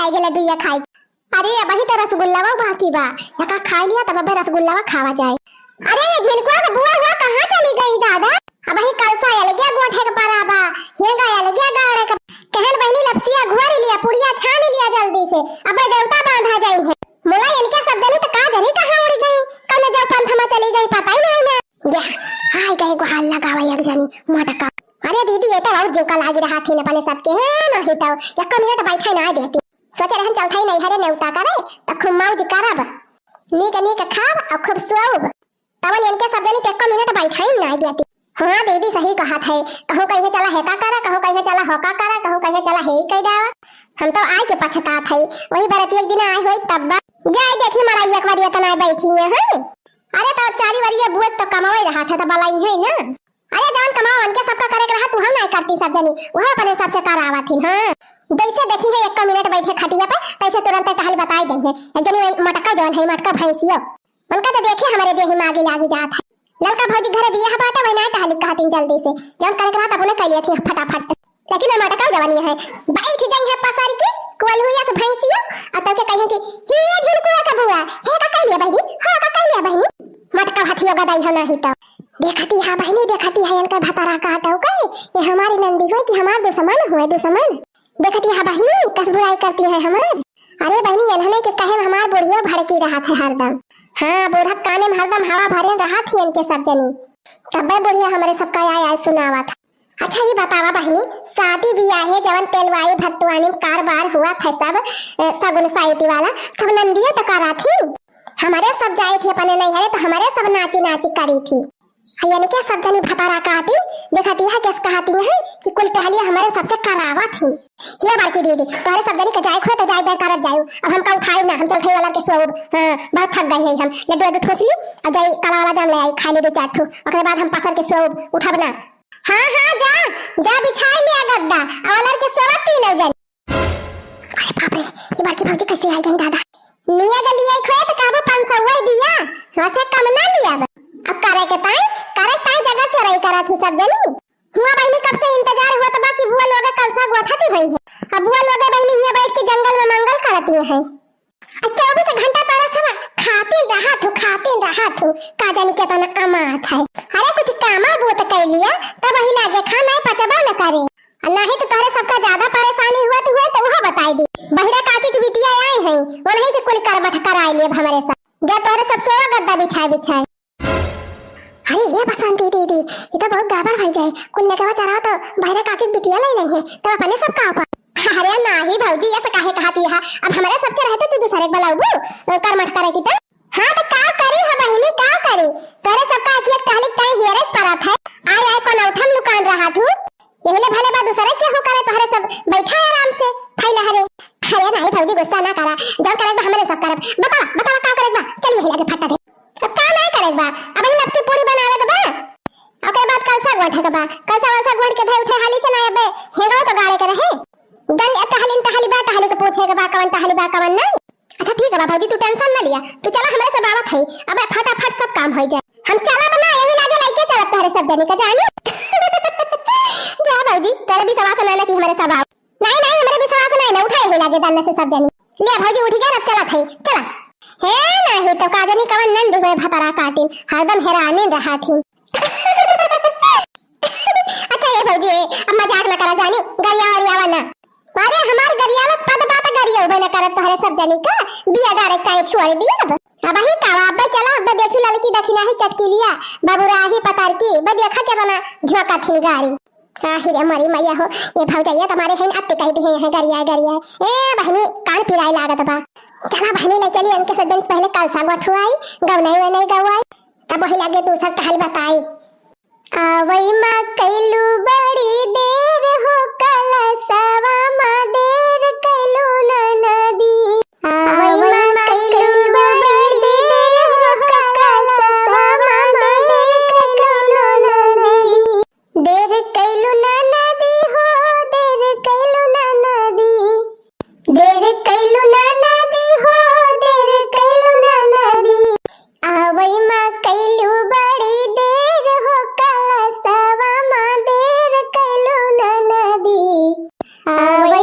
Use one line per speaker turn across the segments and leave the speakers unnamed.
आ गेला दुइया खाई। अरे अबही तो रसगुल्लावा बाकी बा, यका खा लिया तब अबे रसगुल्लावा खावा जाए। अरे झिनकुआ का बुआ हुआ कहां चली गई दादा? अबही कल सा आयल गया गोठे के पराबा, हेगा आयल गया गाड़े का कहन बहनी लपसिया घुर लिया, पुड़िया छान लिया जल्दी से, अबे देवता बांधा जाई है। मोला इनके सब जनी तो का जनी कहां उड़ गई, कने जब पंथमा चली गई पता ही नहीं ना। हाय गए को हाल लगावा एक जनी मटका। अरे दीदी ये तो और जोका लागी रहा थी न अपने सबके है नहीं तो एक मिनट बैठे ना देती। सोचे रहन चलता ही नहीं हरे नेवता करे त खूब मौज करब, नीक नीक खाब और खूब सोब, तवन इनके सब जनी एक मिनट बैठे ही ना देती। हां दीदी सही कहा थे, कहूं कहे चला हेका करा, कहूं कहे चला होका करा, कहूं कहे चला हे ही कह दावा। हम तो आए के पछता थे, वही बरती एक दिन आए होई तब जाए देखी मराई एक बार इतना बैठी है। हां अरे तो चारी वरिया बुत तो कमावे रहा था तो बलाई है ना। अरे जान कमाओ उनके सबका करे रहा तू हम नहीं करती सब जनी, वह अपने सबसे करावा थी। हां जैसे देखी है एक मिनट बैठे खटिया पे तैसे तुरंत टहल बताई दी है। जनी मटका जौन है मटका भैंसियो उनका तो देखे हमारे देह में आगे लागी जात है। लड़का भौजी घरे बियाह बाटा वना टहल कहती जल्दी से जौन करे रहा तब ने कह लिया थी फटाफट। लेकिन मटका जवानी है बैठ जाई है पसार के कोल हुई है भैंसियो अब तो के कहे कि हे झुनकुआ का बुआ हे का कह लिया बहनी, हां का कह लिया बहनी, मटका हथियो गदाई हो नहीं तो देखती है बहनी, देखती है इनका भतारा काटो के ये हमारी नंदी हो कि हमार दुश्मन हुए दुश्मन, देखती है बहनी कस बुराई करती है हमार। अरे बहनी इन्होंने के कहे हमार बुढ़िया भड़की रहा था हरदम। हां बूढ़ा काने में हरदम हवा भरे रहा थी इनके सब जनी, तब बुढ़िया हमारे सबका आया सुनावा था। अच्छा ये बतावा बहनी शादी ब्याह है जवन तेलवाई भत्तुआनी कारबार हुआ था सब सगुन साइती वाला सब नंदिया तो करा थी, हमारे सब जाए थे अपने नहीं है तो हमारे सब नाची नाची करी थी। यानी क्या सब जनी भतारा काटी देखती है किस कहती है कि कुल टहलिया हमारे सबसे करावा थी। ये बार की दीदी तोरे सब जनी के जाए खो तो जाए करत जाऊ, अब हम का उठाई ना हम चल खाई वाला के सोब। हां बहुत थक गए हैं हम, लड्डू लड्डू ठोसली और जाई काला वाला जाम ले आई खा ले दो चार ठो ओकरे बाद हम पसर के सोब उठब ना। हां हां जा जा बिछाई ले गद्दा औलर के सोब तीन जन। अरे बाप रे ये बार की भौजी कैसे आई गई दादा, निया गलिया खो तो काबो 500 दिया वैसे कम ना लिया अब करे के ताई जगह चोराई करा थी सब जनी। हुआ बहनी कब से इंतजार हुआ तो बाकी बुआ लोग कल सा गोठती हुई है, अब बुआ लोग बहनी ये बैठ के जंगल में मंगल करती है। 24 घंटा तारा सब खाते रहा थू का जानी के तना अमात है। अरे कुछ कामा बोत कर लिया तब वही लागे खाना पचबा न करे, नहीं तो तोरे सबका ज्यादा परेशानी हुआ तो वह बताई दी। बहिरा काकी की बिटिया आई है वही से कुल कर बैठ कर आई ले हमारे साथ जा तोरे सब सोवा गद्दा बिछाए। अरे ये बसंती दीदी ये तो बहुत गड़बड़ हो जाए, कुल लेके चढ़ा तो बहिरा काकी की बिटिया ले ली है तो अपने सब का ऊपर। अरे नहीं भौजी ऐसा काहे कहती है, अब हमारे सबके रहते तू दूसरे के बुलाऊ कर मत करे की तो। हां तो का करी है बहनी का करी तोरे सबका एक टालिक टाइम हेरे परत है आय कोन उठम लुकान रहा थू यही ले भले बा दूसरे के हो करे तोहरे सब बैठा आराम से फैला हरे। अरे नहीं भौजी गुस्सा ना करा जब करे तो हमारे सब करब बता का करे बा चलिए हिला के फटा दे अब का नहीं करे बा अब ही लपसी पूरी बनावे के बा ओके बाद कल सा गोठे के बा कल सा गोठ के धै उठे हाली से ना अबे हेगो तो गाड़े के रहे दल टहली बा टहली के पूछे के बा कवन टहली बा कवन ना। अच्छा ठीक है बा भौजी तू टेंशन ना लिया तू चला हमारे सब आवत है अब फटाफट सब काम हो जाए हम चला बना यही लागे लाइके चलत तोहरे सब जनी का जानी। जा भौजी तेरे भी सवास ना कि हमारे सब आओ नहीं हमारे भी सवास ना उठाए ही लागे दल से सब जनी ले भौजी उठ गया अब चलत है चला हे नहीं तो काजनी कवन नंद हुए भतारा काटिन हरदम हैरानी रहा थी। अच्छा ये भौजी अब मजाक न करा जानी गरिया और यावना अरे हमार गरिया में पद बात गरिया बना करत तोहरे सब जनी का बिया डायरेक्ट काहे छोड़ दिया अब ही का अब चला अब देखी लड़की दक्षिणा ही चटकी लिया बाबूरा ही पतार की ब देखा के बना झोका थी गाड़ी। आखिर हमारी मैया हो ये भौजाइया तुम्हारे हैं अब कहती है गरिया ए बहनी कान पिराई लागत बा चला बहनी ले चली इनके सब दिन पहले कल सा गोठवाई गवनाई गवाई तब वही लगे दूसरा टहल बताई आवई मां कैलू बड़ी देर हो कल सवा मां देर कैलू नदी आवई मां कैलू बड़ी देर हो कल सवा मां देर कैलू नदी देर कैलू नदी हो देर कैलू नदी देर कैलू नदी हो देर कैलू नदी आवई मां कैलू बड़ी देर हो कल सवा मां देर कैलू नदी आवई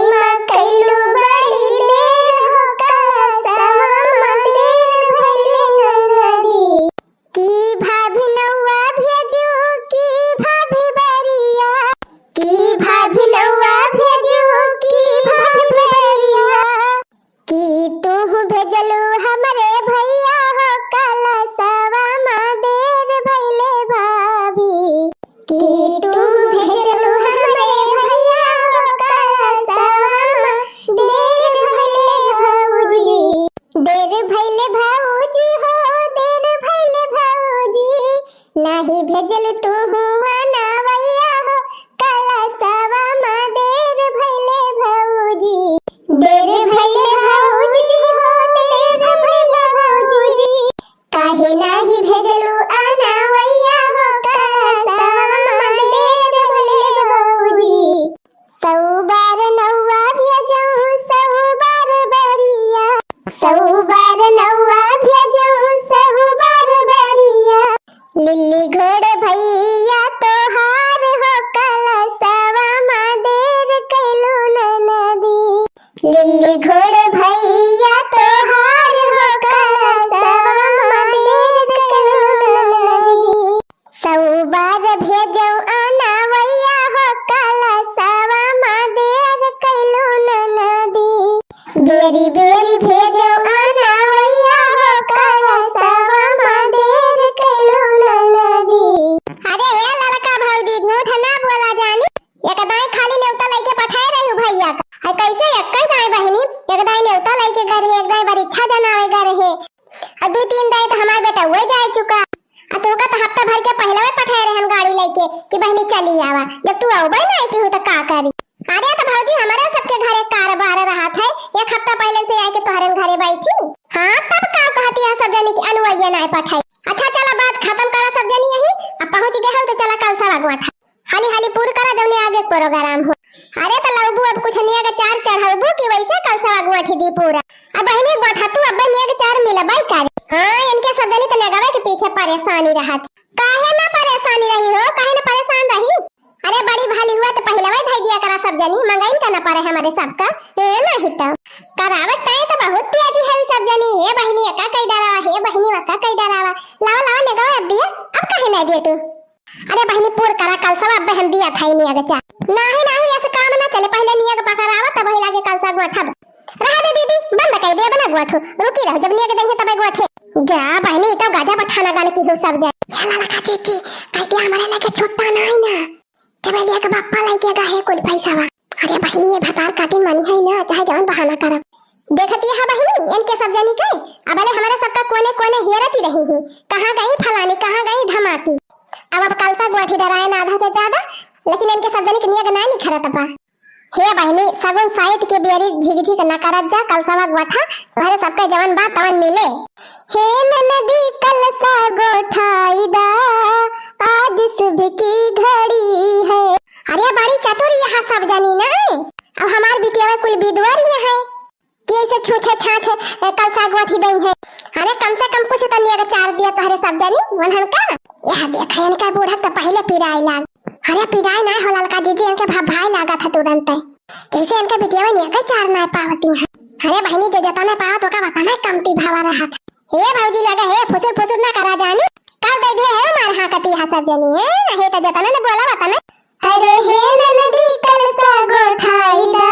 सहुबार नौआ भेजऊ सहुबार बरिया लिल्ली घोड़ भैया तोहार हो कलसवा मादेर कैलू नदी लिल्ली घोड़ भैया तोहार हो कलसवा मादेर कैलू नदी सहुबार भेजऊ अनावैया हो कलसवा मादेर कैलू नदी बेरी बेरी भेजऊ अनावैया हो कलसवा मादेर कैलू नदी। अरे हे लड़का भौजी झूठ ना बोला जानी एक दाई खाली नेवता लेके पठाए रही भैया का है कैसे एक दाई बहनी एक दाई नेवता लेके गए रहे एक दाई परीक्षा जनावे गए रहे और दो तीन दाई तो हमार बेटा हुए जा चुका और तो का तो हफ्ता भर के पहले में पठाए रहे हम गाड़ी लेके कि बहनी चली आवा जब तू आवे ना कि हो तो का करी। अरे तो भौजी हमारे सबके घरे कारोबार रहा था एक हफ्ता पहले से आके तोहरे घरे बैठी हां तब का कहती है सब जनी की अनुवैया ना पठाई। अच्छा चला बात खत्म करा सब जनी यही अब पहुंच गए हम तो चला कल सवा गोठा हाली हाली पूर करा जौने आगे प्रोग्राम हो। अरे तो लौबू अब कुछ निया के चार चढ़ाबू कि वैसे कल सवा गोठी दी पूरा अब बहनी गोठा तू अब निया के चार मिला बाई कर हां इनके सब जनी तो लगावे के पीछे परेशानी रहत काहे ना परेशानी रही हो काहे ना परेशान रही। अरे बड़ी भाली हुआ तो पहले वही भाई दिया करा सब जनी मंगाइन का ना पड़े हमारे सबका ए नहीं तो करावत तय तो बहुत तेजी है सब जनी हे बहनी का कई डरावा हे बहनी का कई डरावा लाओ लाओ ने गवा दिया अब काहे ना दिए तू। अरे बहनी पूर करा कल सब अब बहन दिया था नहीं आगे चा नहीं ऐसे काम ना चले पहले निया के पकड़ावा तब ही लागे कल सा गोठा रहा दे दीदी बंद कर दे बना गोठो रुकी रहो जब निया के देंगे तब गोठे जा बहनी तो गाजा बठाना गाने की हो सब जाए या लाला का चीची कहते हमारे लगे छोटा नहीं ना चमेलिया के बाप्पा लाइके गाहे कुल पैसा वा। अरे बहनी ये भतार काटिन मानी है ना चाहे जवन बहाना करब देखती है बहनी इनके सब जनी के अबले हमारे सबका कोने कोने हियरती रही ही कहां गई फलानी कहां गई धमाकी अब कल सा गोठी डराए ना आधा से ज्यादा लेकिन इनके सब जनी के निया ना नहीं खरत पा हे बहनी सगुन साइड के बेरी झिग झिग न करत जा कल सवा गोठा तोहरे सबके जवन बात तवन मिले हे नदी कल सा गोठाई दा आज सुबह की घड़ी है। अरे बड़ी चतुर यहाँ सब जानी ना अब हमार बिटिया कुल विद्वान है कि ऐसे छूछे छाछे कल सा गोठी दई है। अरे कम से कम कुछ तो निया चार दिया तोहरे सब जानी वनहन का यह देखा इनका बूढ़ा तो पहले पिराई लाग अरे पिराई ना हो ललका जीजी इनके भाई लागा था तुरंत जैसे इनके बिटिया में निया चार ना पावती है। अरे बहनी जो जताने पावा तो का बताना कमती भावा रहा था हे भौजी लगा हे फुसुर फुसुर ना करा जानी कल दे दे है मार हां कती हा सब जनी है तो जताने ने बोला बताना। अरे हे नदी कल सा गोठाई दा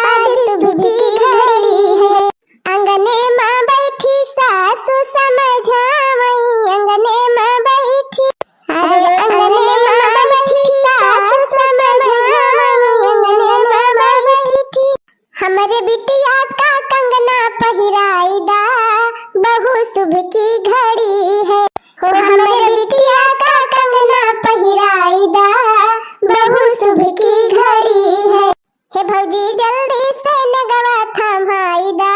आज सुबह की घड़ी है अंगने मां बैठी सासु समझावई अंगने मां बैठी अरे अंगने मां बैठी सासु समझावई अंगने मां बैठी हमरे बिटिया का कंगना पहिराई दा बहु सुबह की घड़ी है हो हमरे बिटिया का कंगना पहिराई दा बहु सुबह की घड़ी है हे भौजी जल्दी से नगवा थमाई दा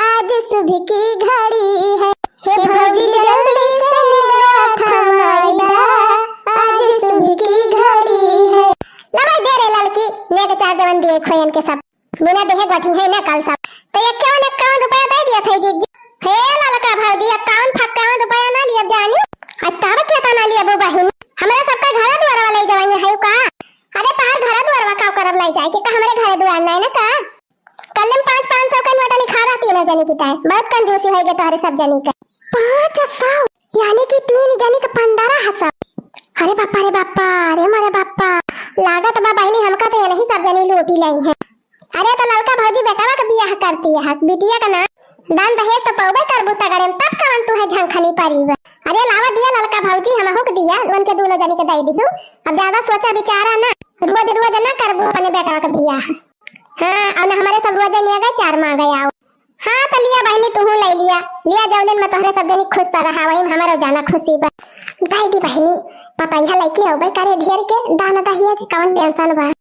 आज सुबह की घड़ी है हे भौजी जल्दी से नगवा थमाई दा आज सुबह की घड़ी है। लवाई दे रे लड़की ने के चार जवन दिए खोयन के सब बिना देहे गोठी है ना कल सब तो ये क्यों न 51 रुपया दे दिया थे जी हे ललका भौजी 51 रुपया ना लिया जानी अब क्या ना लिया वो बहन हमारे सबका घर द्वार वाला जवानी है का। अरे तार घर द्वार का करब लाई जाए कि हमारे घर द्वार नहीं ना का कल में 500 का नोट लिखा रहा 3 जनी की टाइम बहुत कंजूसी होएगे तोहरे सब जनी का 500 यानी कि 3 जनी का 1500। अरे बाप्पा अरे मारे बाप्पा लागत बा बहनी हमका तो यही सब जनी लूटी लाई है। अरे तो लड़का भौजी बेटावा का बियाह करती है बिटिया का ना दान दहेज तो पौबे करबू तगड़े तब कवन तू है झंखनी परिवा। अरे लावा दिया लड़का भौजी हम हो दिया उनके दोनों जनी के दे दियो अब ज्यादा सोचा विचारा ना रोज ना करबू अपने बेटा का बियाह हां और हमारे सब रोज नहीं गए 4 माह गया हां तो लिया बहनी तू ले लिया जाओ दिन में तोहरे सब जनी खुश रहा वही हमारा जाना खुशी बा दाई दी बहनी पापा यहाँ लेके हो भाई करे ढेर के दाना दहिया कवन टेंशन बा।